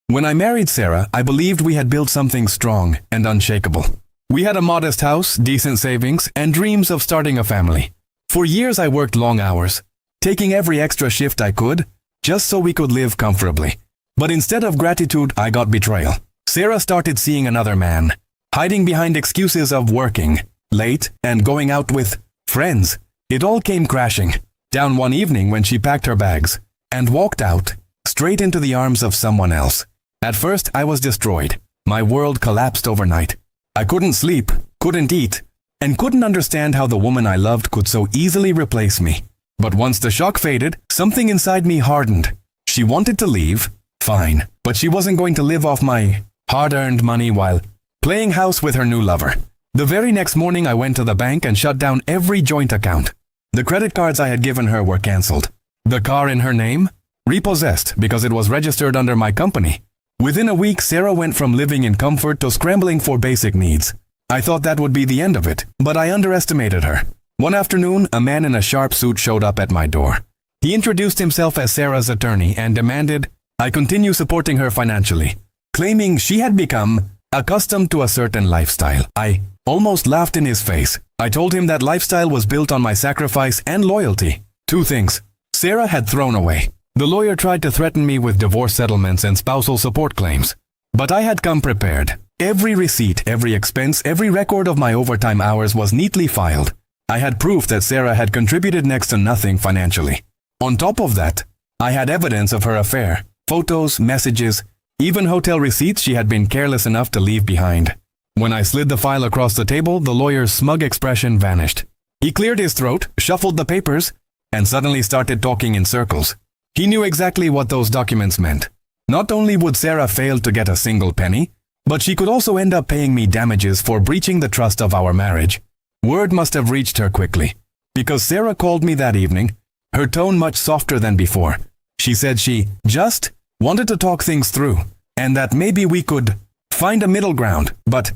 When I married Sarah, I believed we had built something strong and unshakable. We had a modest house, decent savings, and dreams of starting a family. For years I worked long hours, taking every extra shift I could, just so we could live comfortably. But instead of gratitude, I got betrayal. Sarah started seeing another man, hiding behind excuses of working late and going out with friends. It all came crashing down one evening when she packed her bags and walked out, straight into the arms of someone else. At first, I was destroyed. My world collapsed overnight. I couldn't sleep, couldn't eat, and couldn't understand how the woman I loved could so easily replace me. But once the shock faded, something inside me hardened. She wanted to leave, fine, but she wasn't going to live off my hard-earned money while playing house with her new lover. The very next morning, I went to the bank and shut down every joint account. The credit cards I had given her were cancelled. The car in her name? Repossessed because it was registered under my company. Within a week, Sarah went from living in comfort to scrambling for basic needs. I thought that would be the end of it, but I underestimated her. One afternoon, a man in a sharp suit showed up at my door. He introduced himself as Sarah's attorney and demanded I continue supporting her financially, claiming she had become accustomed to a certain lifestyle. I almost laughed in his face. I told him that lifestyle was built on my sacrifice and loyalty. Two things Sarah had thrown away. The lawyer tried to threaten me with divorce settlements and spousal support claims. But I had come prepared. Every receipt, every expense, every record of my overtime hours was neatly filed. I had proof that Sarah had contributed next to nothing financially. On top of that, I had evidence of her affair, photos, messages, even hotel receipts she had been careless enough to leave behind. When I slid the file across the table, the lawyer's smug expression vanished. He cleared his throat, shuffled the papers, and suddenly started talking in circles. He knew exactly what those documents meant. Not only would Sarah fail to get a single penny, but she could also end up paying me damages for breaching the trust of our marriage. Word must have reached her quickly, because Sarah called me that evening, her tone much softer than before. She said she just wanted to talk things through, and that maybe we could find a middle ground, but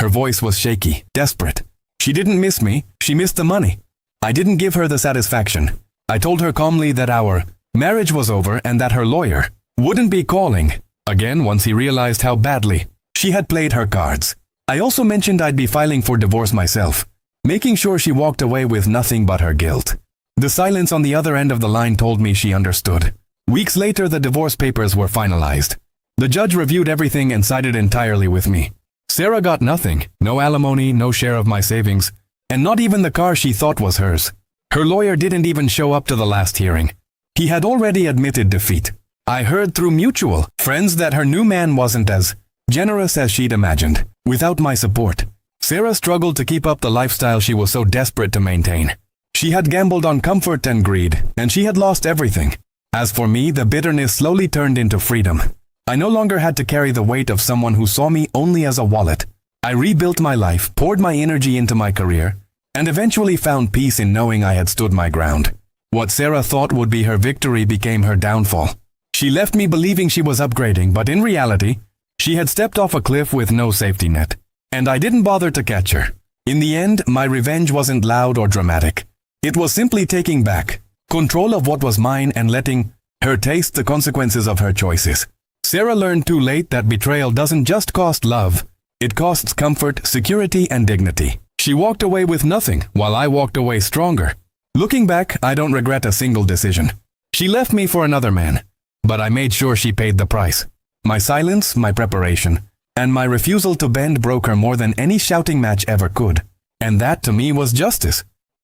her voice was shaky, desperate. She didn't miss me, she missed the money. I didn't give her the satisfaction. I told her calmly that our marriage was over and that her lawyer wouldn't be calling again once he realized how badly she had played her cards. I also mentioned I'd be filing for divorce myself, making sure she walked away with nothing but her guilt. The silence on the other end of the line told me she understood. Weeks later, the divorce papers were finalized. The judge reviewed everything and sided entirely with me. Sarah got nothing, no alimony, no share of my savings, and not even the car she thought was hers. Her lawyer didn't even show up to the last hearing. He had already admitted defeat. I heard through mutual friends that her new man wasn't as generous as she'd imagined. Without my support, Sarah struggled to keep up the lifestyle she was so desperate to maintain. She had gambled on comfort and greed, and she had lost everything. As for me, the bitterness slowly turned into freedom. I no longer had to carry the weight of someone who saw me only as a wallet. I rebuilt my life, poured my energy into my career, and eventually found peace in knowing I had stood my ground. What Sarah thought would be her victory became her downfall. She left me believing she was upgrading, but in reality, she had stepped off a cliff with no safety net. And I didn't bother to catch her. In the end, my revenge wasn't loud or dramatic. It was simply taking back control of what was mine and letting her taste the consequences of her choices. Sarah learned too late that betrayal doesn't just cost love, it costs comfort, security, and dignity. She walked away with nothing, while I walked away stronger. Looking back, I don't regret a single decision. She left me for another man, but I made sure she paid the price. My silence, my preparation, and my refusal to bend broke her more than any shouting match ever could. And that to me was justice.